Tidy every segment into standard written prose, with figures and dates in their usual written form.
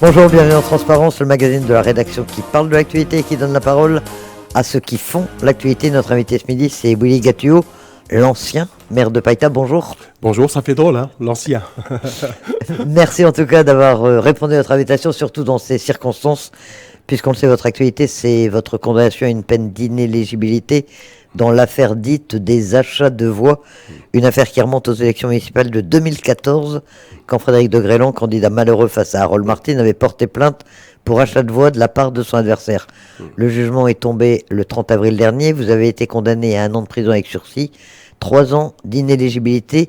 Bonjour, bienvenue en Transparence, le magazine de la rédaction qui parle de l'actualité et qui donne la parole à ceux qui font l'actualité. Notre invité ce midi, c'est Willy Gatuot, l'ancien maire de Païta. Bonjour. Bonjour, ça fait drôle, hein, l'ancien. Merci en tout cas d'avoir répondu à notre invitation, surtout dans ces circonstances, puisqu'on le sait, votre actualité, c'est votre condamnation à une peine d'inéligibilité dans l'affaire dite des achats de voix, une affaire qui remonte aux élections municipales de 2014, quand Frédéric de Grélan, candidat malheureux face à Harold Martin, avait porté plainte pour achat de voix de la part de son adversaire. Le jugement est tombé le 30 avril dernier. Vous avez été condamné à 1 an de prison avec sursis, 3 ans d'inéligibilité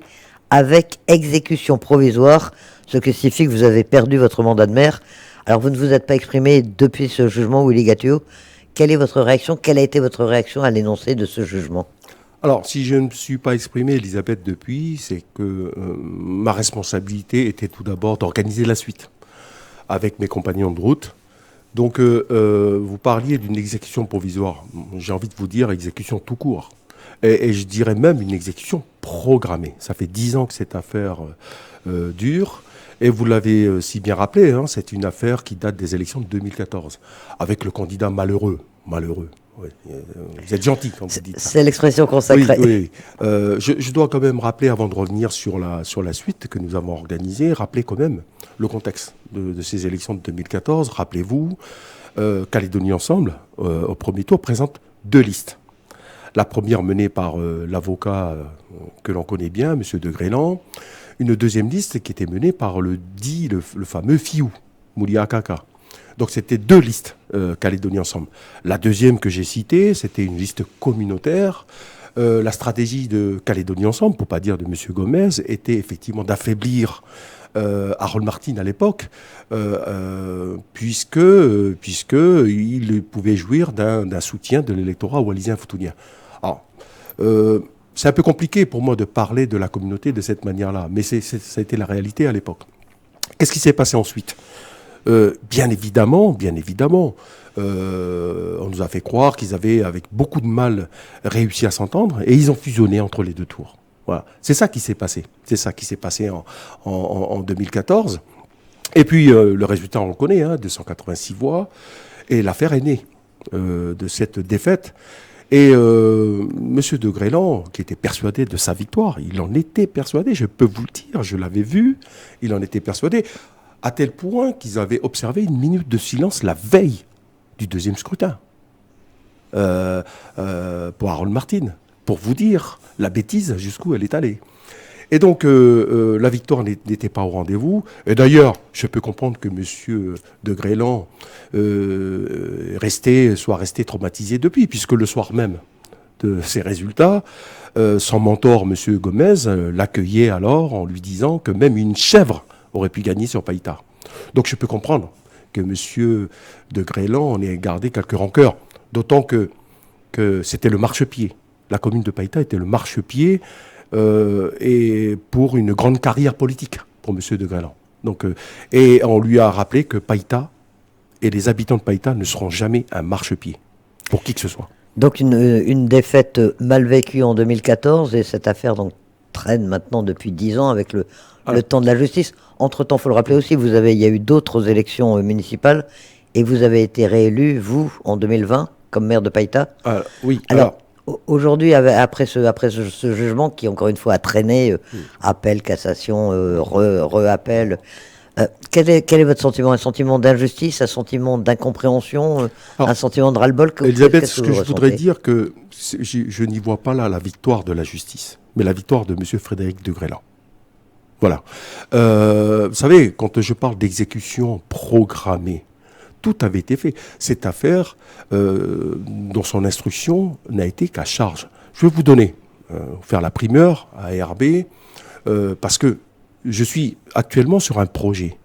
avec exécution provisoire, ce qui signifie que vous avez perdu votre mandat de maire. Alors vous ne vous êtes pas exprimé depuis ce jugement, Willy Gatuot. Quelle est votre réaction? Quelle a été votre réaction à l'énoncé de ce jugement? Alors, si je ne me suis pas exprimé, Elisabeth, depuis, c'est que ma responsabilité était tout d'abord d'organiser la suite avec mes compagnons de route. Donc, vous parliez d'une exécution provisoire. J'ai envie de vous dire exécution tout court. Et je dirais même une exécution programmée. Ça fait 10 ans que cette affaire dure. Et vous l'avez si bien rappelé, hein, c'est une affaire qui date des élections de 2014, avec le candidat malheureux. Malheureux. Oui. Vous êtes gentil quand vous dites ça. C'est l'expression consacrée. Oui, oui. Je dois quand même rappeler, avant de revenir sur la suite que nous avons organisée, rappeler quand même le contexte de ces élections de 2014. Rappelez-vous, Calédonie Ensemble, au premier tour, présente 2 listes. La première menée par l'avocat que l'on connaît bien, M. de Grélan. Une deuxième liste qui était menée par le fameux Fiou, Moulia Kaka. Donc c'était 2 listes Calédonie Ensemble. La deuxième que j'ai citée, c'était une liste communautaire. La stratégie de Calédonie Ensemble, pour ne pas dire de M. Gomez, était effectivement d'affaiblir Harold Martin à l'époque, puisque il pouvait jouir d'un soutien de l'électorat wallisien-foutounien. Alors, c'est un peu compliqué pour moi de parler de la communauté de cette manière-là, mais ça a été la réalité à l'époque. Qu'est-ce qui s'est passé ensuite ? Bien évidemment, on nous a fait croire qu'ils avaient, avec beaucoup de mal, réussi à s'entendre, et ils ont fusionné entre les 2 tours. Voilà. C'est ça qui s'est passé. C'est ça qui s'est passé en 2014. Et puis, le résultat, on le connaît, hein, 286 voix, et l'affaire est née de cette défaite. Et M. de Grélan, qui était persuadé de sa victoire, il en était persuadé, je peux vous le dire, je l'avais vu, il en était persuadé, à tel point qu'ils avaient observé une minute de silence la veille du 2e scrutin pour Harold Martin, pour vous dire la bêtise jusqu'où elle est allée. Et donc, la victoire n'était pas au rendez-vous. Et d'ailleurs, je peux comprendre que M. de Grélan soit resté traumatisé depuis, puisque le soir même de ces résultats, son mentor, M. Gomez, l'accueillait alors en lui disant que même une chèvre aurait pu gagner sur Païta. Donc, je peux comprendre que M. de Grélan en ait gardé quelques rancœurs, d'autant que c'était le marchepied. La commune de Païta était le marchepied et pour une grande carrière politique pour M. de Grélan. Donc, et on lui a rappelé que Païta et les habitants de Païta ne seront jamais un marchepied pour qui que ce soit. Donc une défaite mal vécue en 2014 et cette affaire donc traîne maintenant depuis 10 ans avec le temps de la justice. Entre-temps, il faut le rappeler aussi, il y a eu d'autres élections municipales et vous avez été réélu, vous, en 2020, comme maire de Païta. Oui. Alors aujourd'hui, après ce jugement qui, encore une fois, a traîné, appel, cassation, re-appel, quel est votre sentiment? Un sentiment d'injustice, un sentiment d'incompréhension, un sentiment de ras-le-bol? Elisabeth, ce que je voudrais dire, que je n'y vois pas là la victoire de la justice, mais la victoire de M. Frédéric de Grélan. Voilà. Vous savez, quand je parle d'exécution programmée, tout avait été fait. Cette affaire, dont son instruction n'a été qu'à charge. Je vais vous faire la primeur à RB, parce que je suis actuellement sur un projet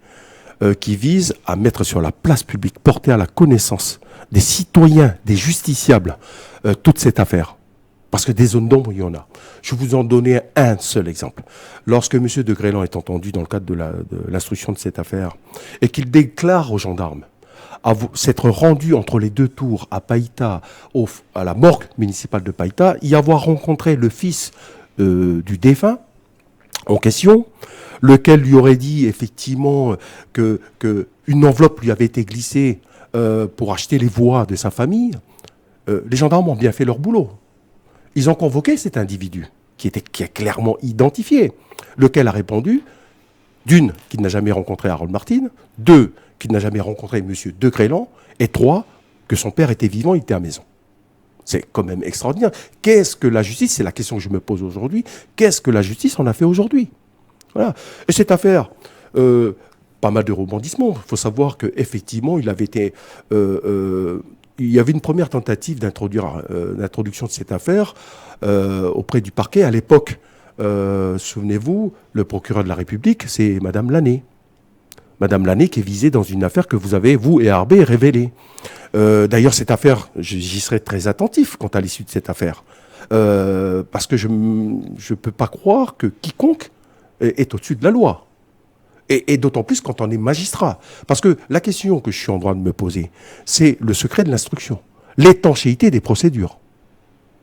qui vise à mettre sur la place publique, porter à la connaissance des citoyens, des justiciables, toute cette affaire. Parce que des zones d'ombre, il y en a. Je vais vous en donner un seul exemple. Lorsque M. de Grélan est entendu dans le cadre de l'instruction de cette affaire, et qu'il déclare aux gendarmes s'être rendu entre les 2 tours à Païta, à la morgue municipale de Païta, y avoir rencontré le fils du défunt en question, lequel lui aurait dit effectivement que une enveloppe lui avait été glissée pour acheter les voix de sa famille, les gendarmes ont bien fait leur boulot. Ils ont convoqué cet individu qui est clairement identifié, lequel a répondu, d'une, qu'il n'a jamais rencontré Harold Martin, deux, qu'il n'a jamais rencontré M. de Grélan, et trois, que son père était vivant, il était à la maison. C'est quand même extraordinaire. Qu'est-ce que la justice, c'est la question que je me pose aujourd'hui, qu'est-ce que la justice en a fait aujourd'hui? Voilà. Et cette affaire, pas mal de rebondissements. Il faut savoir qu'effectivement, il y avait une première tentative d'introduction de cette affaire auprès du parquet. À l'époque, souvenez-vous, le procureur de la République, c'est Madame Lanné. Madame Lanné qui est visée dans une affaire que vous avez, vous et Arbé, révélée. D'ailleurs, cette affaire, j'y serai très attentif quant à l'issue de cette affaire. Parce que je ne peux pas croire que quiconque est au-dessus de la loi. Et d'autant plus quand on est magistrat. Parce que la question que je suis en droit de me poser, c'est le secret de l'instruction, l'étanchéité des procédures.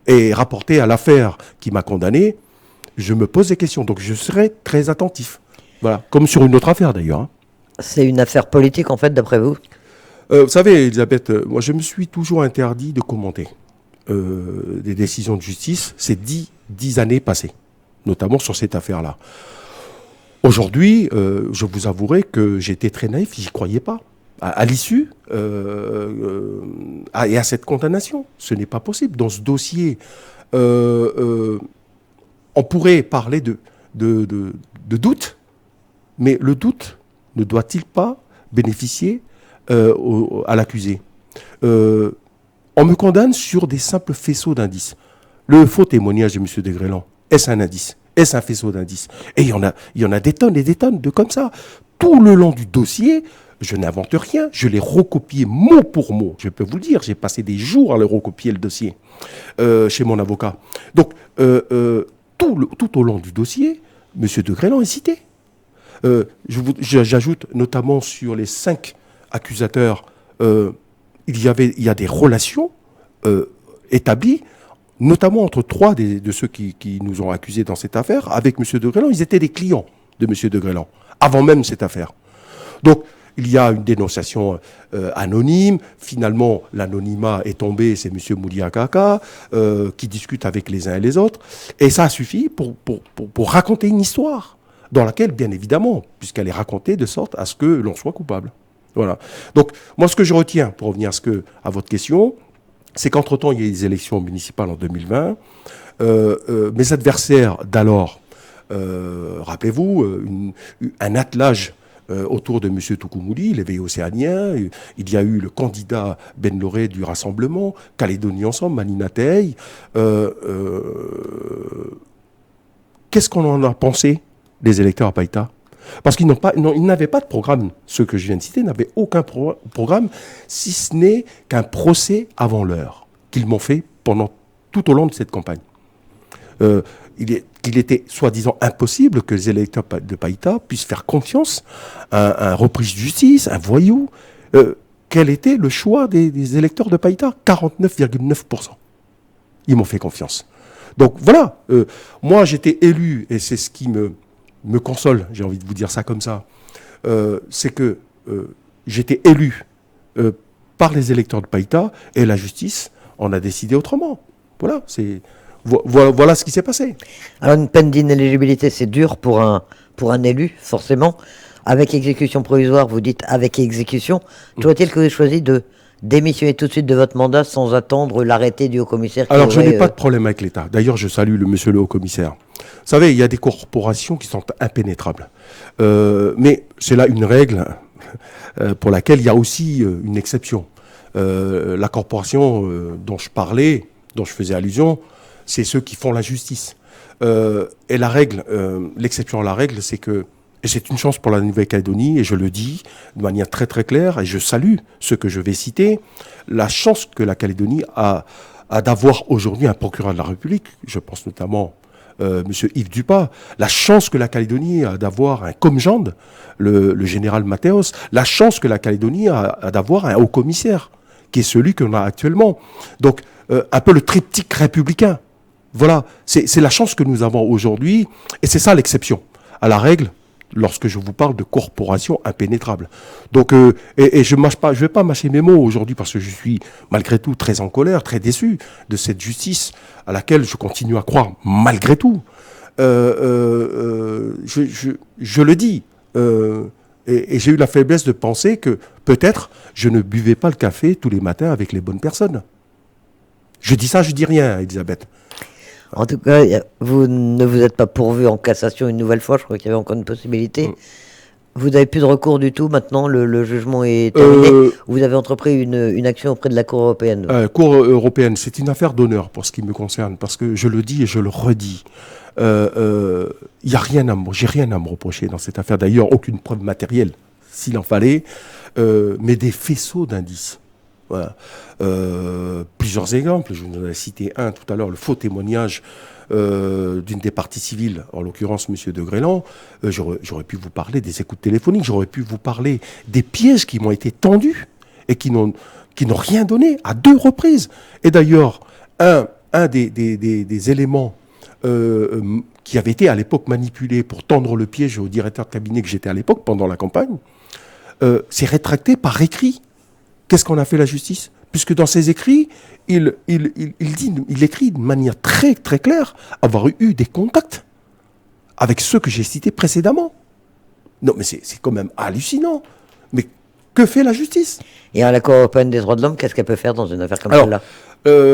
Et rapporté à l'affaire qui m'a condamné, je me pose des questions. Donc je serai très attentif. Voilà, comme sur une autre affaire d'ailleurs. Hein. C'est une affaire politique, en fait, d'après vous? Vous savez, Elisabeth, moi je me suis toujours interdit de commenter des décisions de justice ces 10 années passées, notamment sur cette affaire-là. Aujourd'hui, je vous avouerai que j'étais très naïf, j'y croyais pas. À l'issue, et à cette condamnation, ce n'est pas possible. Dans ce dossier, on pourrait parler de doute, mais le doute ne doit-il pas bénéficier à l'accusé? On me condamne sur des simples faisceaux d'indices. Le faux témoignage de M. de Grélan, est-ce un indice? Est-ce un faisceau d'indices? Et il y en a des tonnes et des tonnes de comme ça. Tout le long du dossier, je n'invente rien. Je l'ai recopié mot pour mot. Je peux vous le dire, j'ai passé des jours à le recopier, le dossier, chez mon avocat. Donc, tout au long du dossier, M. de Grélan est cité. J'ajoute notamment sur les 5 accusateurs, il y a des relations établies, notamment entre 3 de ceux qui nous ont accusés dans cette affaire, avec M. de Grélan. Ils étaient des clients de M. de Grélan, avant même cette affaire. Donc, il y a une dénonciation anonyme. Finalement, l'anonymat est tombé, c'est M. Mouliakaka qui discute avec les uns et les autres. Et ça suffit pour raconter une histoire dans laquelle, bien évidemment, puisqu'elle est racontée de sorte à ce que l'on soit coupable. Voilà. Donc, moi, ce que je retiens, pour revenir à votre question, c'est qu'entre-temps, il y a eu des élections municipales en 2020. Mes adversaires d'alors, rappelez-vous, un attelage autour de M. Toukoumouli, l'éveil océanien. Il y a eu le candidat Ben Loré du Rassemblement, Calédonie Ensemble, Manina Tey. Qu'est-ce qu'on en a pensé des électeurs à Païta? Parce qu'ils n'avaient pas de programme. Ceux que je viens de citer n'avaient aucun programme, si ce n'est qu'un procès avant l'heure, qu'ils m'ont fait tout au long de cette campagne. Il était soi-disant impossible que les électeurs de Païta puissent faire confiance à un repris de justice, un voyou. Quel était le choix des électeurs de Païta? 49,9%. Ils m'ont fait confiance. Donc voilà, moi j'étais élu, et c'est ce qui me console, j'ai envie de vous dire ça comme ça, c'est que j'étais élu par les électeurs de Païta, et la justice en a décidé autrement. Voilà, voilà ce qui s'est passé. Alors une peine d'inéligibilité, c'est dur pour un élu, forcément. Avec exécution provisoire, vous dites avec exécution. Toujours est-il que vous avez choisi de démissionner tout de suite de votre mandat sans attendre l'arrêté du haut-commissaire? Alors je n'ai pas de problème avec l'État. D'ailleurs, je salue monsieur le haut-commissaire. Vous savez, il y a des corporations qui sont impénétrables. Mais c'est là une règle pour laquelle il y a aussi une exception. La corporation dont je parlais, dont je faisais allusion, c'est ceux qui font la justice. Et la règle, l'exception à la règle, c'est que, et c'est une chance pour la Nouvelle-Calédonie, et je le dis de manière très très claire, et je salue ceux que je vais citer, la chance que la Calédonie a d'avoir aujourd'hui un procureur de la République, je pense notamment M. Yves Dupas, la chance que la Calédonie a d'avoir un comgende, le général Mathéos, la chance que la Calédonie a d'avoir un haut-commissaire, qui est celui qu'on a actuellement. Donc, un peu le triptyque républicain. Voilà, c'est la chance que nous avons aujourd'hui, et c'est ça l'exception. À la règle, lorsque je vous parle de corporation impénétrable. Donc, et je vais pas mâcher mes mots aujourd'hui parce que je suis malgré tout très en colère, très déçu de cette justice à laquelle je continue à croire malgré tout. Je le dis, et j'ai eu la faiblesse de penser que peut-être je ne buvais pas le café tous les matins avec les bonnes personnes. Je dis ça, je dis rien, Elisabeth. En tout cas, vous ne vous êtes pas pourvu en cassation une nouvelle fois, je crois qu'il y avait encore une possibilité. Vous n'avez plus de recours du tout, maintenant le jugement est terminé. Vous avez entrepris une action auprès de la Cour européenne. Cour européenne, c'est une affaire d'honneur pour ce qui me concerne, parce que je le dis et je le redis. J'ai rien à me reprocher dans cette affaire. D'ailleurs, aucune preuve matérielle, s'il en fallait, mais des faisceaux d'indices. Voilà. Plusieurs exemples, je vous en ai cité un tout à l'heure, le faux témoignage d'une des parties civiles, en l'occurrence M. de Grélan. J'aurais pu vous parler des écoutes téléphoniques, j'aurais pu vous parler des pièges qui m'ont été tendus et qui n'ont rien donné à 2 reprises. Et d'ailleurs, un des éléments qui avait été à l'époque manipulé pour tendre le piège au directeur de cabinet que j'étais à l'époque, pendant la campagne, s'est rétracté par écrit. Qu'est-ce qu'on a fait la justice ? Puisque dans ses écrits, il écrit de manière très très claire avoir eu des contacts avec ceux que j'ai cités précédemment. Non, mais c'est quand même hallucinant. Mais que fait la justice ? Et à la Cour européenne des droits de l'homme, qu'est-ce qu'elle peut faire dans une affaire comme celle-là ?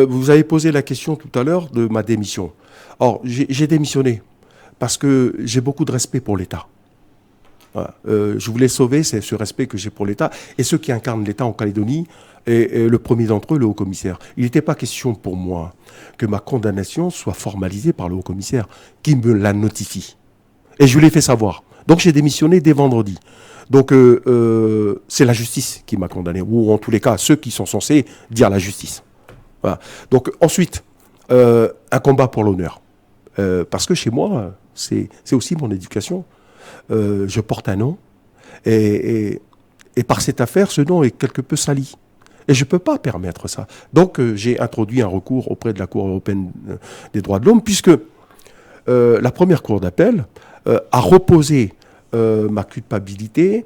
Vous avez posé la question tout à l'heure de ma démission. Or, j'ai démissionné parce que j'ai beaucoup de respect pour l'État. Voilà. Je voulais sauver ce respect que j'ai pour l'État et ceux qui incarnent l'État en Calédonie, et le premier d'entre eux, le haut-commissaire. Il n'était pas question pour moi que ma condamnation soit formalisée par le haut-commissaire, qui me la notifie. Et je lui ai fait savoir. Donc j'ai démissionné dès vendredi. Donc c'est la justice qui m'a condamné, ou en tous les cas, ceux qui sont censés dire la justice. Voilà. Donc ensuite, un combat pour l'honneur. Parce que chez moi, c'est aussi mon éducation. Je porte un nom, et par cette affaire, ce nom est quelque peu sali. Et je ne peux pas permettre ça. Donc j'ai introduit un recours auprès de la Cour européenne des droits de l'homme, puisque la première cour d'appel a reposé ma culpabilité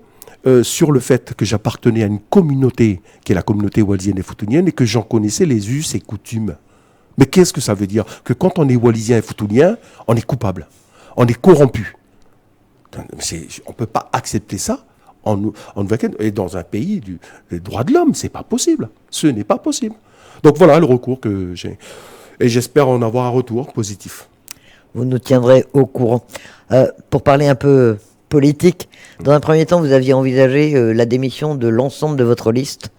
sur le fait que j'appartenais à une communauté, qui est la communauté wallisienne et foutounienne, et que j'en connaissais les us et coutumes. Mais qu'est-ce que ça veut dire ? Que quand on est wallisien et foutounien, on est coupable, on est corrompu. On ne peut pas accepter ça et dans un pays des droits de l'homme. C'est pas possible. Ce n'est pas possible. Donc voilà le recours que j'ai. Et j'espère en avoir un retour positif. Vous nous tiendrez au courant. Pour parler un peu politique, dans un premier temps, vous aviez envisagé la démission de l'ensemble de votre liste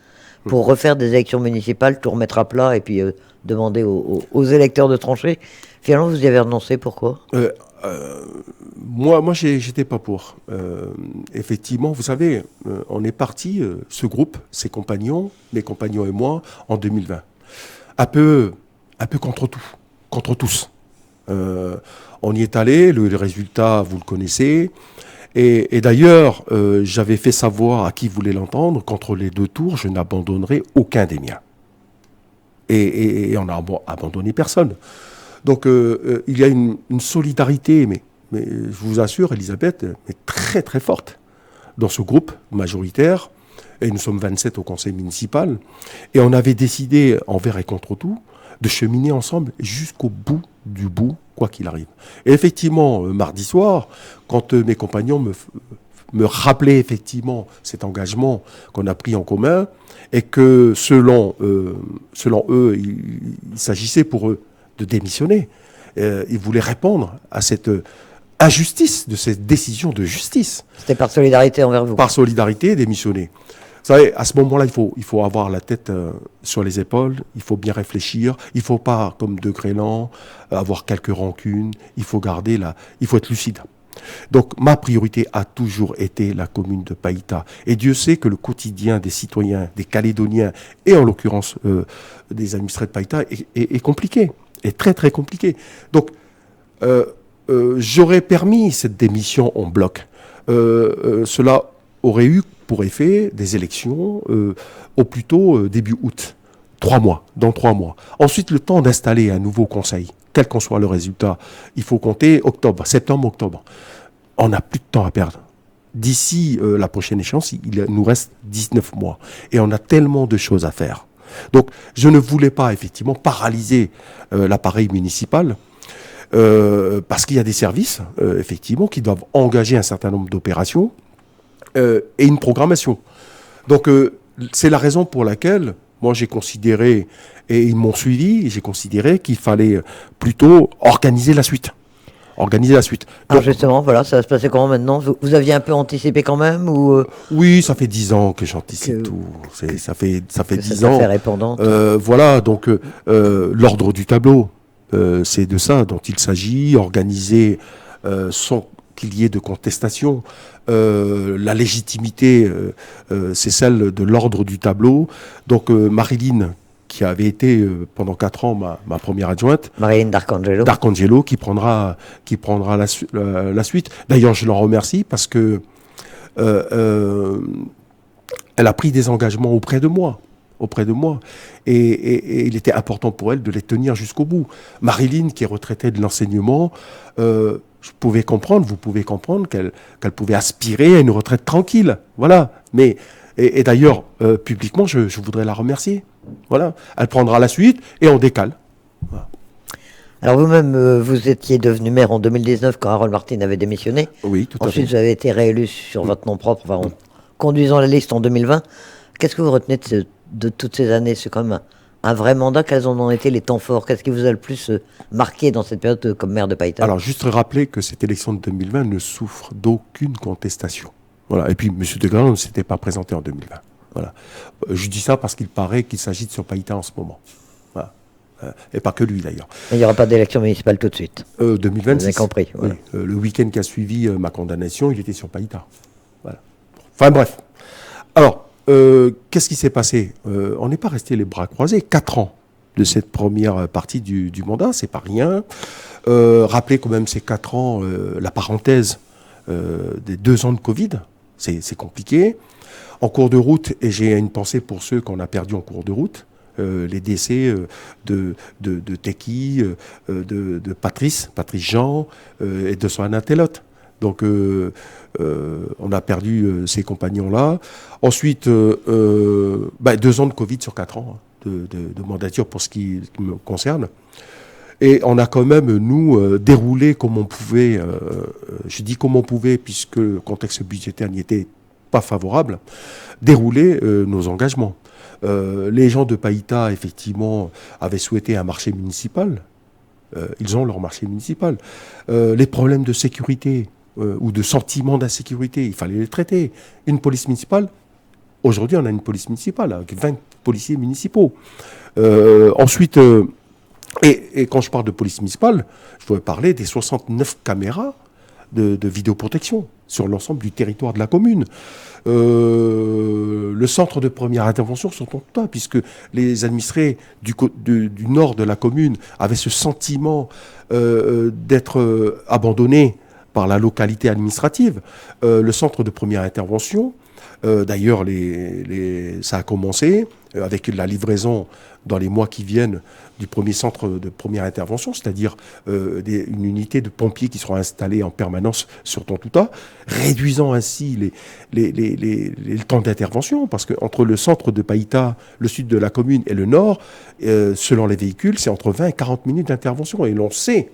pour refaire des élections municipales, tout remettre à plat et puis demander aux électeurs de trancher. Finalement, vous y avez renoncé. Pourquoi ? Moi, j'étais pas pour. Effectivement, vous savez, on est parti, ce groupe, ses compagnons, mes compagnons et moi, en 2020. Un peu contre tout, contre tous. On y est allé, le résultat, vous le connaissez. Et d'ailleurs, j'avais fait savoir à qui voulait l'entendre qu'entre les 2 tours, je n'abandonnerai aucun des miens. Et on n'a abandonné personne. Donc il y a une solidarité, mais je vous assure, Elisabeth, mais très très forte dans ce groupe majoritaire. Et nous sommes 27 au conseil municipal. Et on avait décidé, envers et contre tout, de cheminer ensemble jusqu'au bout du bout, quoi qu'il arrive. Et effectivement, mardi soir, quand mes compagnons me rappelaient effectivement cet engagement qu'on a pris en commun, et que selon eux, il s'agissait pour eux de démissionner. Ils voulaient répondre à cette injustice, de cette décision de justice. C'était par solidarité envers vous. Par solidarité, démissionner. Vous savez, à ce moment-là, il faut avoir la tête sur les épaules, il faut bien réfléchir, il ne faut pas, comme de Grélan, avoir quelques rancunes, il faut être lucide. Donc ma priorité a toujours été la commune de Païta. Et Dieu sait que le quotidien des citoyens, des Calédoniens, et en l'occurrence des administrés de Païta, est compliqué, est très très compliqué. Donc j'aurais permis cette démission en bloc. Cela aurait eu pour effet des élections au plus tôt début août. 3 mois, dans 3 mois. Ensuite, le temps d'installer un nouveau conseil, quel qu'en soit le résultat. Il faut compter septembre, octobre. On n'a plus de temps à perdre. d'ici la prochaine échéance, il nous reste 19 mois. Et on a tellement de choses à faire. Donc, je ne voulais pas, effectivement, paralyser l'appareil municipal, parce qu'il y a des services, effectivement, qui doivent engager un certain nombre d'opérations et une programmation. Donc, c'est la raison pour laquelle, moi, j'ai considéré, et ils m'ont suivi, j'ai considéré qu'il fallait plutôt organiser la suite. Organiser la suite. Alors justement, voilà, ça va se passer comment maintenant? Vous aviez un peu anticipé quand même ou Oui, ça fait 10 ans que j'anticipe tout. Ça fait 10 ans. Ça fait répondant. Voilà, donc l'ordre du tableau, c'est de ça dont il s'agit, organiser sans qu'il y ait de contestation. La légitimité, c'est celle de l'ordre du tableau. Donc Marilyn, qui avait été pendant 4 ans ma première adjointe. Marilyn D'Arcangelo, qui prendra la suite. D'ailleurs, je l'en remercie parce que elle a pris des engagements auprès de moi. Et il était important pour elle de les tenir jusqu'au bout. Marilyn, qui est retraitée de l'enseignement, vous pouvez comprendre qu'elle pouvait aspirer à une retraite tranquille. Voilà. Mais, et d'ailleurs, publiquement, je voudrais la remercier. Voilà, elle prendra la suite et on décale. Voilà. Alors vous-même, vous étiez devenu maire en 2019 quand Harold Martin avait démissionné. Oui, tout à fait. Ensuite, vous avez été réélu sur votre nom propre, en conduisant la liste en 2020. Qu'est-ce que vous retenez de toutes ces années? C'est quand même un vrai mandat. Quels en ont été les temps forts? Qu'est-ce qui vous a le plus marqué dans cette période comme maire de Païta? Alors, juste rappeler que cette élection de 2020 ne souffre d'aucune contestation. Voilà. Et puis, M. de Grelat ne s'était pas présenté en 2020. Voilà. Je dis ça parce qu'il paraît qu'il s'agit sur Païta en ce moment. Voilà. Et pas que lui d'ailleurs. Il n'y aura pas d'élection municipale tout de suite. 2026. Vous avez compris. Voilà. Oui. Le week-end qui a suivi ma condamnation, il était sur Païta. Voilà. Enfin bref. Alors, qu'est-ce qui s'est passé? On n'est pas resté les bras croisés. 4 ans de cette première partie du mandat, c'est pas rien. Rappelez quand même ces 4 ans, la parenthèse des 2 ans de Covid, c'est compliqué. En cours de route, et j'ai une pensée pour ceux qu'on a perdus en cours de route, les décès de Teki, de Patrice Jean et de son anatelote. Donc on a perdu ces compagnons-là. Ensuite, 2 ans de Covid sur 4 ans de mandature pour ce qui me concerne. Et on a quand même, nous, déroulé comme on pouvait, je dis comme on pouvait, puisque le contexte budgétaire n'y était pas favorable, dérouler nos engagements. Les gens de Païta, effectivement, avaient souhaité un marché municipal. Ils ont leur marché municipal. Les problèmes de sécurité ou de sentiment d'insécurité, il fallait les traiter. Une police municipale, aujourd'hui on a une police municipale avec 20 policiers municipaux. Ensuite, et quand je parle de police municipale, je voudrais parler des 69 caméras de vidéoprotection sur l'ensemble du territoire de la commune. Le centre de première intervention sur ton tas, puisque les administrés du nord de la commune avaient ce sentiment d'être abandonnés par la localité administrative. Le centre de première intervention, d'ailleurs, ça a commencé avec la livraison dans les mois qui viennent du premier centre de première intervention, c'est-à-dire une unité de pompiers qui seront installés en permanence sur Tontouta, réduisant ainsi les temps d'intervention, parce qu'entre le centre de Païta, le sud de la commune et le nord, selon les véhicules, c'est entre 20 et 40 minutes d'intervention. Et l'on sait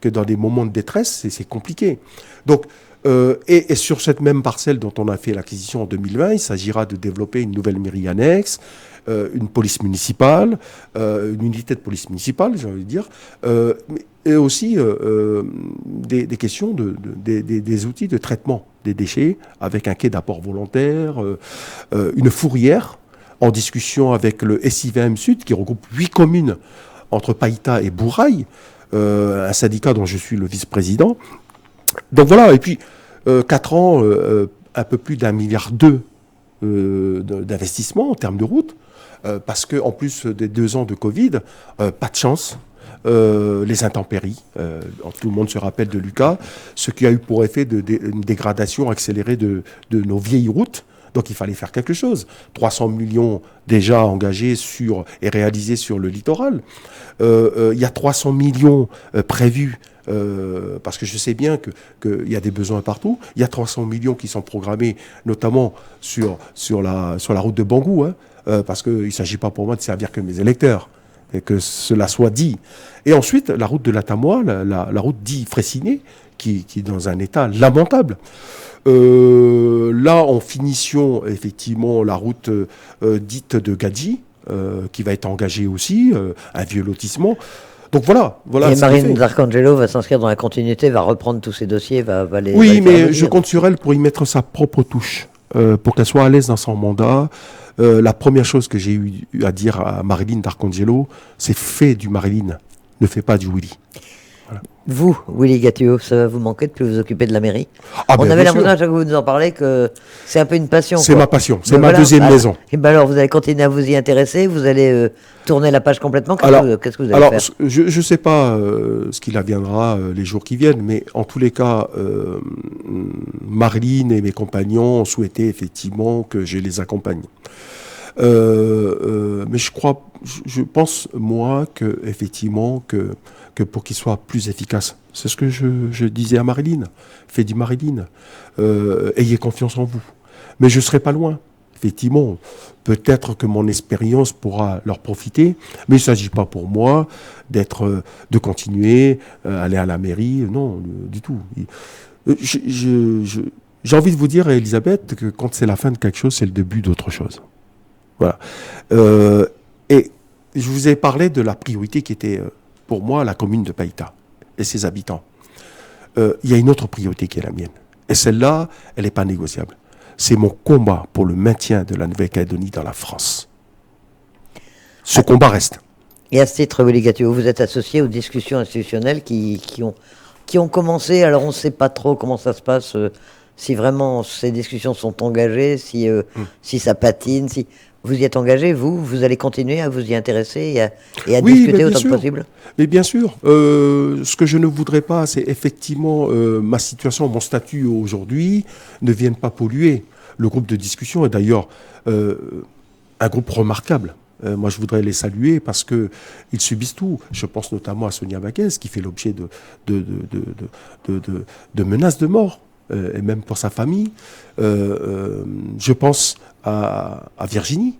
que dans des moments de détresse, c'est compliqué. Donc, et sur cette même parcelle dont on a fait l'acquisition en 2020, il s'agira de développer une nouvelle mairie annexe, une police municipale, une unité de police municipale, j'ai envie de dire, et aussi des questions des outils de traitement des déchets, avec un quai d'apport volontaire, une fourrière, en discussion avec le SIVM Sud, qui regroupe 8 communes entre Païta et Bourail, un syndicat dont je suis le vice-président. Donc voilà, et puis 4 ans, un peu plus d'1,2 milliard d'investissement en termes de route, parce qu'en plus des 2 ans de Covid, pas de chance, les intempéries, tout le monde se rappelle de Lucas, ce qui a eu pour effet une dégradation accélérée de nos vieilles routes, Donc il fallait faire quelque chose. 300 millions déjà engagés et réalisés sur le littoral. Il y a 300 millions prévus. Parce que je sais bien qu'il y a des besoins partout. Il y a 300 millions qui sont programmés, notamment sur la route de Bangou, hein, parce qu'il ne s'agit pas pour moi de servir que mes électeurs, et que cela soit dit. Et ensuite, la route de l'Atamois, la route dite Fraissinet, qui est dans un état lamentable. Là, en finition, effectivement, la route dite de Gadji, qui va être engagée aussi, un vieux lotissement. Donc voilà. Et Marine Darcangelo va s'inscrire dans la continuité, va reprendre tous ces dossiers, va les. Oui, mais je compte sur elle pour y mettre sa propre touche, pour qu'elle soit à l'aise dans son mandat. La première chose que j'ai eu à dire à Marilyn Darcangelo, c'est fais du Marilyn, ne fais pas du Willy. Voilà. Vous, Willy Gattuo, ça va vous manquer de plus vous occuper de la mairie? On avait l'impression, à chaque fois que vous nous en parlez, que c'est un peu une passion. C'est ma passion, c'est ma deuxième maison. Et ben alors, vous allez continuer à vous y intéresser, vous allez tourner la page complètement. Qu'est-ce que vous allez faire? Je ne sais pas ce qu'il adviendra les jours qui viennent, mais en tous les cas, Marilyn et mes compagnons ont souhaité effectivement que je les accompagne. Mais je pense, moi, que pour qu'il soit plus efficace, c'est ce que je disais à Marilyn, faites du Marilyn, ayez confiance en vous. Mais je ne serai pas loin. Effectivement, peut-être que mon expérience pourra leur profiter, mais il ne s'agit pas pour moi de continuer à aller à la mairie, non, du tout. J'ai envie de vous dire, Elisabeth, que quand c'est la fin de quelque chose, c'est le début d'autre chose. Voilà. Et je vous ai parlé de la priorité qui était, pour moi, la commune de Païta et ses habitants. Il y a une autre priorité qui est la mienne. Et celle-là, elle n'est pas négociable. C'est mon combat pour le maintien de la Nouvelle-Calédonie dans la France. Ce combat reste. Et à ce titre, Willy Gattuo, vous êtes associé aux discussions institutionnelles qui ont commencé. Alors, on ne sait pas trop comment ça se passe, si vraiment ces discussions sont engagées, si ça patine, si... Vous y êtes engagé, vous allez continuer à vous y intéresser et à discuter autant que possible? Mais bien sûr. Ce que je ne voudrais pas, c'est effectivement ma situation, mon statut aujourd'hui ne vienne pas polluer le groupe de discussion. Et d'ailleurs, un groupe remarquable. Moi, je voudrais les saluer parce qu'ils subissent tout. Je pense notamment à Sonia Baquez, qui fait l'objet de menaces de mort. Et même pour sa famille. Je pense à Virginie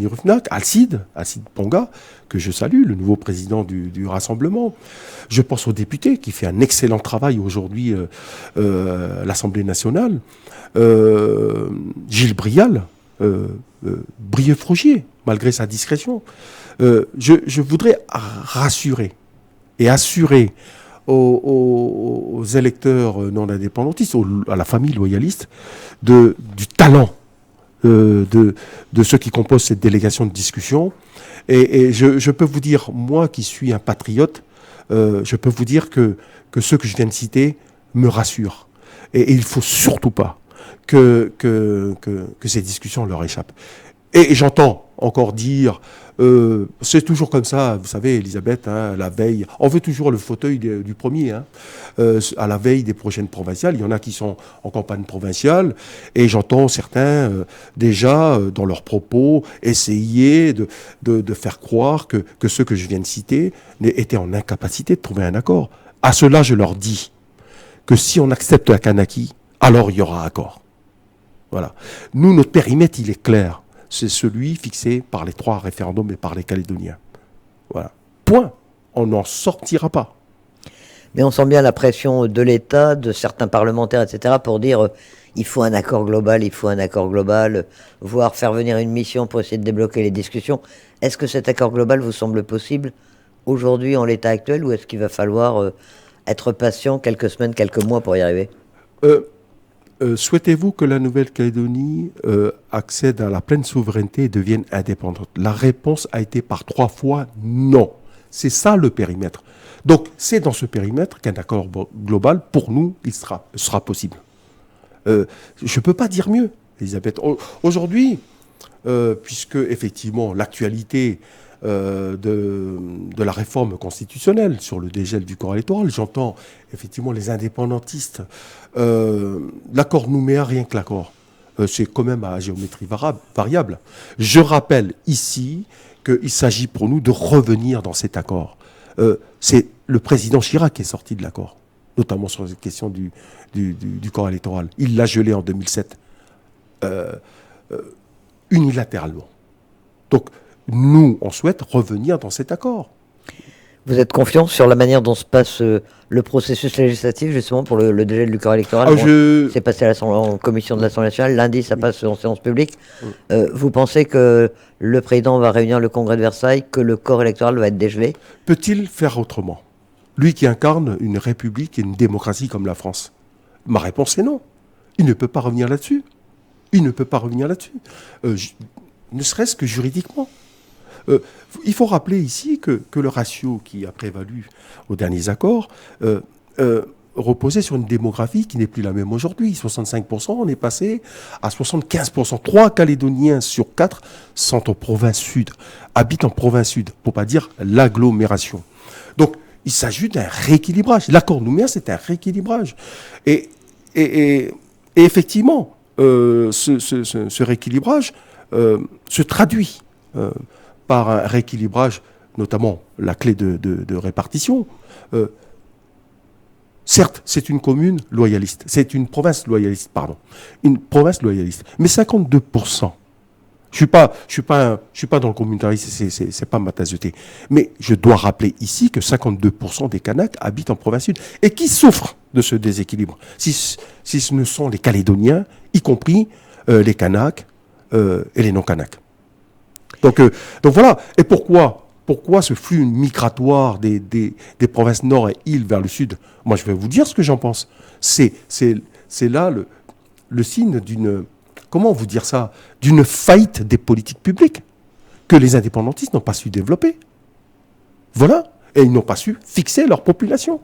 Ruffnac, Alcide Ponga, que je salue, le nouveau président du Rassemblement. Je pense au député qui fait un excellent travail aujourd'hui à l'Assemblée nationale. Gilles Brial, Brieux-Frogier, malgré sa discrétion. Je voudrais rassurer et assurer aux électeurs non indépendantistes, à la famille loyaliste, du talent de ceux qui composent cette délégation de discussion. Et je peux vous dire, moi qui suis un patriote, je peux vous dire que ceux que je viens de citer me rassurent. Et il ne faut surtout pas que ces discussions leur échappent. Et j'entends encore dire, c'est toujours comme ça, vous savez, Elisabeth, hein, la veille, on veut toujours le fauteuil du premier, hein, à la veille des prochaines provinciales. Il y en a qui sont en campagne provinciale, et j'entends certains déjà, dans leurs propos, essayer de faire croire que ceux que je viens de citer étaient en incapacité de trouver un accord. À cela, je leur dis que si on accepte la Kanaki, alors il y aura accord. Voilà. Nous, notre périmètre, il est clair. C'est celui fixé par les 3 référendums et par les Calédoniens. Voilà. Point. On n'en sortira pas. Mais on sent bien la pression de l'État, de certains parlementaires, etc., pour dire il faut un accord global, voire faire venir une mission pour essayer de débloquer les discussions. Est-ce que cet accord global vous semble possible aujourd'hui en l'état actuel, ou est-ce qu'il va falloir être patient quelques semaines, quelques mois pour y arriver? Souhaitez-vous que la Nouvelle-Calédonie accède à la pleine souveraineté et devienne indépendante? La réponse a été par 3 fois non. C'est ça le périmètre. Donc c'est dans ce périmètre qu'un accord global, pour nous, il sera possible. Je ne peux pas dire mieux, Elisabeth. Aujourd'hui, puisque effectivement l'actualité de la réforme constitutionnelle sur le dégel du corps électoral, j'entends effectivement les indépendantistes. L'accord Nouméa, rien que l'accord, c'est quand même à géométrie variable. Je rappelle ici qu'il s'agit pour nous de revenir dans cet accord. C'est le président Chirac qui est sorti de l'accord, notamment sur cette question du corps électoral. Il l'a gelé en 2007, unilatéralement. Donc, nous, on souhaite revenir dans cet accord. Vous êtes confiant sur la manière dont se passe le processus législatif, justement, pour le dégel du corps électoral? C'est passé en commission de l'Assemblée nationale. Lundi, ça passe en séance publique. Vous pensez que le président va réunir le congrès de Versailles, que le corps électoral va être dégelé? Peut-il faire autrement? Lui qui incarne une république et une démocratie comme la France. Ma réponse est non. Il ne peut pas revenir là-dessus. Il ne peut pas revenir là-dessus. Ne serait-ce que juridiquement. Il faut rappeler ici que le ratio qui a prévalu aux derniers accords reposait sur une démographie qui n'est plus la même aujourd'hui. 65%, on est passé à 75%. 3 Calédoniens sur 4 sont en province sud, habitent en province sud, pour pas dire l'agglomération. Donc, il s'agit d'un rééquilibrage. L'accord Nouméa, c'est un rééquilibrage. Et effectivement, ce rééquilibrage se traduit par un rééquilibrage, notamment la clé de répartition. Certes, c'est une commune loyaliste, c'est une province loyaliste, pardon, une province loyaliste, mais 52%. Je suis pas dans le communautarisme, c'est pas ma tasse de thé. Mais je dois rappeler ici que 52% des Kanaks habitent en province sud et qui souffrent de ce déséquilibre. Si ce ne sont les Calédoniens, y compris les Kanaks et les non-Kanaks. Donc voilà. Et pourquoi ce flux migratoire des provinces nord et îles vers le sud? Moi, je vais vous dire ce que j'en pense. C'est là le signe d'une, comment vous dire ça, d'une faillite des politiques publiques que les indépendantistes n'ont pas su développer. Voilà. Et ils n'ont pas su fixer leur population.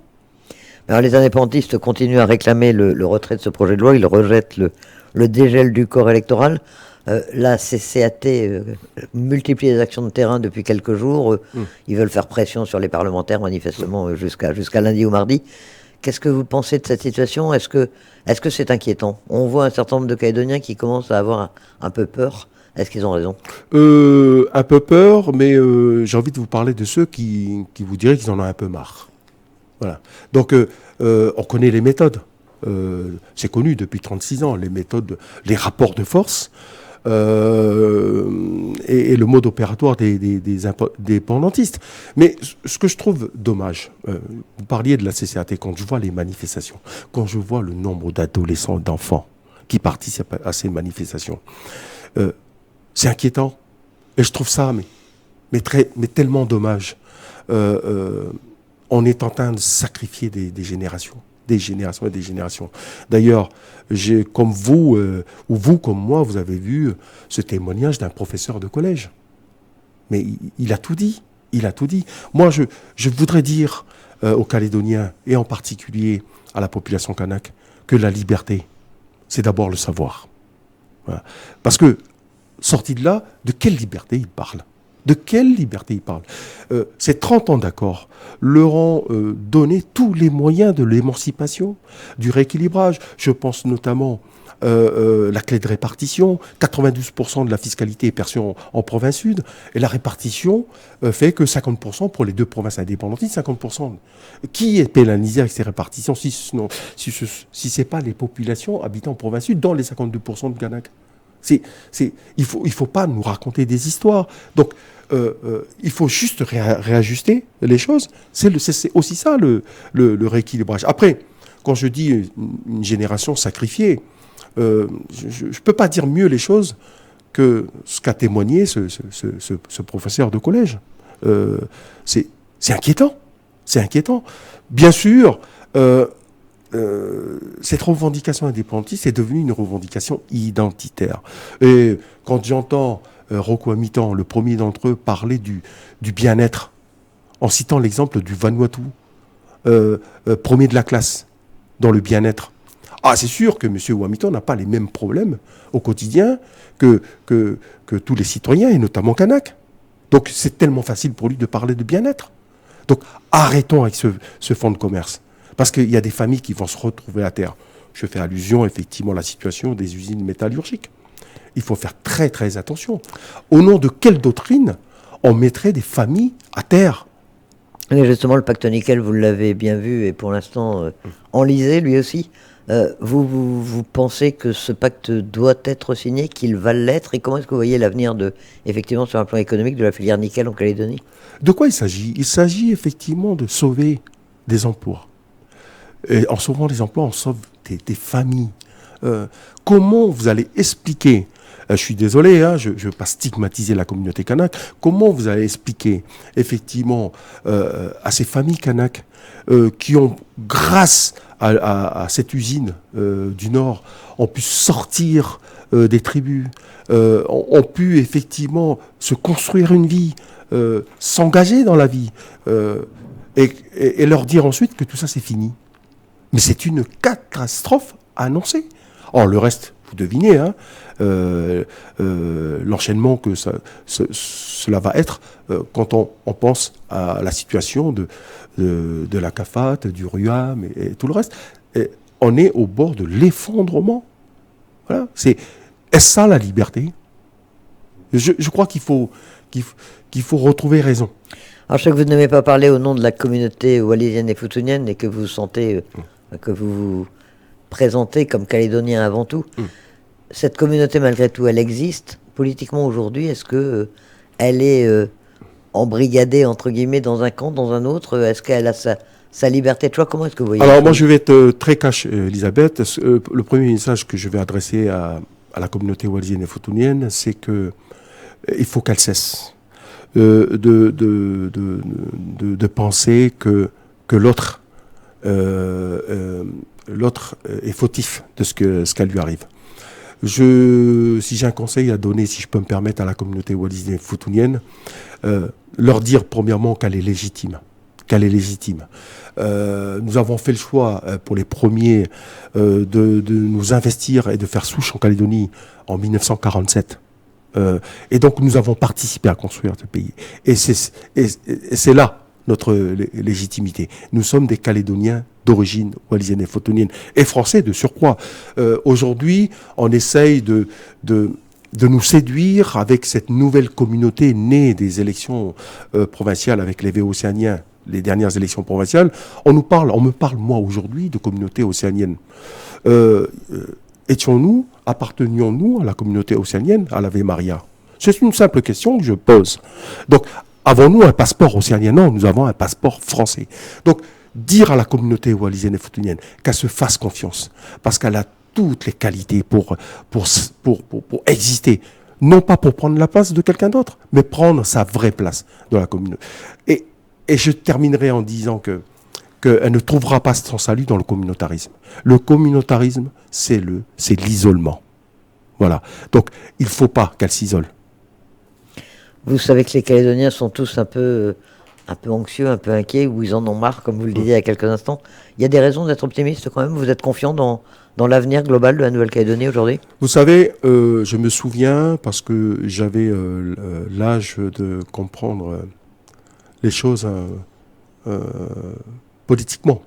Alors, les indépendantistes continuent à réclamer le retrait de ce projet de loi. Ils rejettent le dégel du corps électoral. La CCAT multiplie les actions de terrain depuis quelques jours. Ils veulent faire pression sur les parlementaires, manifestement, jusqu'à lundi ou mardi. Qu'est-ce que vous pensez de cette situation? Est-ce que c'est inquiétant? On voit un certain nombre de Calédoniens qui commencent à avoir un peu peur. Est-ce qu'ils ont raison? Un peu peur, mais j'ai envie de vous parler de ceux qui vous diraient qu'ils en ont un peu marre. Voilà. Donc, on connaît les méthodes. C'est connu depuis 36 ans, les méthodes, les rapports de force. Et le mode opératoire des indépendantistes. Mais ce que je trouve dommage, vous parliez de la CCAT, quand je vois les manifestations, quand je vois le nombre d'adolescents, d'enfants qui participent à ces manifestations, c'est inquiétant. Et je trouve ça mais tellement dommage. On est en train de sacrifier des générations. Des générations et des générations. D'ailleurs, comme vous, ou vous comme moi, vous avez vu ce témoignage d'un professeur de collège. Mais il a tout dit. Il a tout dit. Moi, je voudrais dire aux Calédoniens, et en particulier à la population kanak, que la liberté, c'est d'abord le savoir. Voilà. Parce que, sorti de là, de quelle liberté il parle? De quelle liberté il parle? Ces 30 ans d'accord leur ont donné tous les moyens de l'émancipation, du rééquilibrage. Je pense notamment la clé de répartition. 92% de la fiscalité est perçue en province sud. Et la répartition fait que 50% pour les deux provinces indépendantistes, 50%. Qui est pénalisé avec ces répartitions si ce n'est pas les populations habitant en province sud, dans les 52% de Kanak? Il faut pas nous raconter des histoires. Donc, il faut juste réajuster les choses. C'est aussi ça le rééquilibrage. Après, quand je dis une génération sacrifiée, je ne peux pas dire mieux les choses que ce qu'a témoigné ce professeur de collège. C'est inquiétant. C'est inquiétant. Bien sûr, cette revendication indépendantiste est devenue une revendication identitaire. Et quand j'entends Rocco Amitan, le premier d'entre eux, parler du bien-être, en citant l'exemple du Vanuatu, premier de la classe, dans le bien-être. Ah, c'est sûr que M. Ouamitan n'a pas les mêmes problèmes au quotidien que tous les citoyens, et notamment Kanak. Donc c'est tellement facile pour lui de parler de bien-être. Donc arrêtons avec ce fonds de commerce. Parce qu'il y a des familles qui vont se retrouver à terre. je fais allusion effectivement à la situation des usines métallurgiques. Il faut faire très très attention. Au nom de quelle doctrine on mettrait des familles à terre? Mais justement, le pacte nickel, vous l'avez bien vu, et pour l'instant enlisé lui aussi. Vous pensez que ce pacte doit être signé, qu'il va l'être, et comment est-ce que vous voyez l'avenir effectivement, sur un plan économique, de la filière nickel en Calédonie? De quoi il s'agit? Il s'agit effectivement de sauver des emplois. Et en sauvant des emplois, on sauve des familles. Comment vous allez expliquer, je suis désolé, je ne veux pas stigmatiser la communauté kanak, comment vous allez expliquer effectivement à ces familles kanak qui ont, grâce à cette usine du Nord, ont pu sortir des tribus, ont pu effectivement se construire une vie, s'engager dans la vie, et leur dire ensuite que tout ça c'est fini. Mais c'est une catastrophe annoncée. Or, le reste, vous devinez, l'enchaînement que cela va être quand on pense à la situation de la CAFAT, du RUAM et tout le reste. Et on est au bord de l'effondrement. Voilà. Est-ce ça la liberté? Je crois qu'il faut retrouver raison. Alors, je sais que vous n'aimez pas parler au nom de la communauté wallisienne et futunienne, et que vous sentez que vous vous présentez comme Calédonien avant tout. Cette communauté, malgré tout, elle existe politiquement aujourd'hui. Est-ce que elle est embrigadée, entre guillemets, dans un camp, dans un autre? Est-ce qu'elle a sa liberté de choix? Comment est-ce que vous voyez? Alors, moi, je vais être très cash, Elisabeth. Le premier message que je vais adresser à la communauté wallisienne et futunienne, c'est que il faut qu'elle cesse de penser que l'autre est fautif de ce qu'elle lui arrive. Si j'ai un conseil à donner, si je peux me permettre, à la communauté wallisienne et futunienne, leur dire premièrement qu'elle est légitime. Nous avons fait le choix pour les premiers de nous investir et de faire souche en Calédonie en 1947. Et donc nous avons participé à construire ce pays. Et c'est là notre légitimité. Nous sommes des Calédoniens d'origine wallisienne et futunienne, et français de surcroît. Aujourd'hui, on essaye de nous séduire avec cette nouvelle communauté née des élections provinciales avec les Véocéaniens, les dernières élections provinciales. On me parle moi aujourd'hui de communauté océanienne. Appartenions-nous à la communauté océanienne, à l'Ave Maria? C'est une simple question que je pose. Donc, avons-nous un passeport océanien? Non, nous avons un passeport français. Donc, dire à la communauté wallisienne et futunienne qu'elle se fasse confiance, parce qu'elle a toutes les qualités pour exister, non pas pour prendre la place de quelqu'un d'autre, mais prendre sa vraie place dans la communauté. Et je terminerai en disant qu'elle ne trouvera pas son salut dans le communautarisme. Le communautarisme, c'est l'isolement. Voilà. Donc, il ne faut pas qu'elle s'isole. Vous savez que les Calédoniens sont tous un peu anxieux, un peu inquiets, ou ils en ont marre, comme vous le disiez il y a quelques instants. Il y a des raisons d'être optimiste quand même? Vous êtes confiant dans l'avenir global de la Nouvelle-Calédonie aujourd'hui? Vous savez, je me souviens, parce que j'avais l'âge de comprendre les choses politiquement.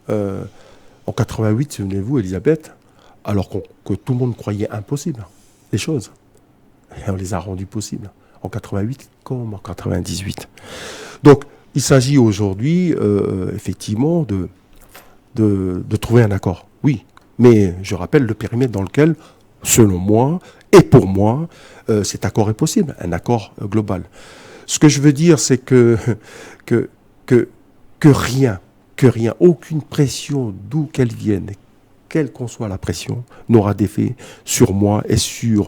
En 88, souvenez-vous, Elisabeth, alors que tout le monde croyait impossible les choses, et on les a rendues possibles. En 88 comme en 98. Donc, il s'agit aujourd'hui, effectivement, de trouver un accord. Oui, mais je rappelle le périmètre dans lequel, selon moi, et pour moi, cet accord est possible, un accord global. Ce que je veux dire, c'est que rien, aucune pression, d'où qu'elle vienne, quelle qu'en soit la pression, n'aura d'effet sur moi et sur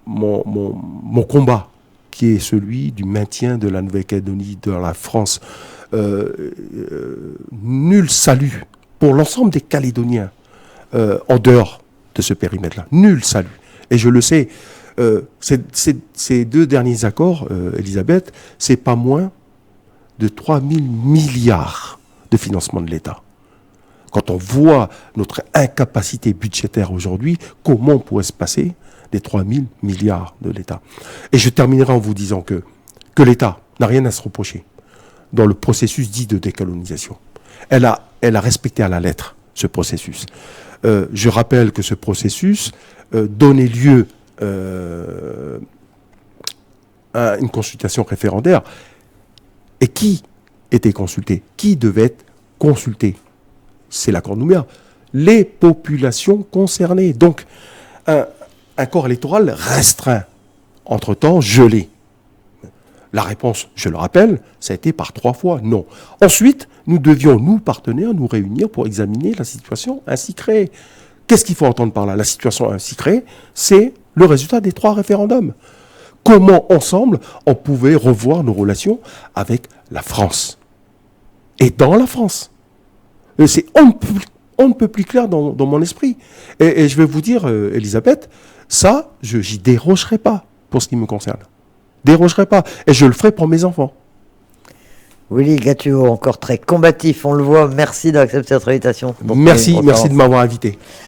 mon combat, qui est celui du maintien de la Nouvelle-Calédonie, de la France. Nul salut pour l'ensemble des Calédoniens en dehors de ce périmètre-là. Nul salut. Et je le sais, ces deux derniers accords, Elisabeth, c'est pas moins de 3 000 milliards de financement de l'État. Quand on voit notre incapacité budgétaire aujourd'hui, comment on pourrait se passer des 3 000 milliards de l'État? Et je terminerai en vous disant que l'État n'a rien à se reprocher dans le processus dit de décolonisation. Elle a respecté à la lettre ce processus. Je rappelle que ce processus donnait lieu à une consultation référendaire. Et qui était consulté? Qui devait être consulté? C'est l'accord de Nouméa. Les populations concernées. Donc, un corps électoral restreint. Entre-temps, gelé. La réponse, je le rappelle, ça a été par 3 fois non. Ensuite, nous devions, nous, partenaires, nous réunir pour examiner la situation ainsi créée. Qu'est-ce qu'il faut entendre par là? La situation ainsi créée, c'est le résultat des 3 référendums. Comment, ensemble, on pouvait revoir nos relations avec la France. Et dans la France. C'est on ne peut plus clair dans mon esprit. Et je vais vous dire, Elisabeth, ça, j'y dérogerai pas pour ce qui me concerne. Dérogerai pas. Et je le ferai pour mes enfants. Willy Gatuot, encore très combatif, on le voit. Merci d'avoir accepté notre invitation. Merci de m'avoir invité.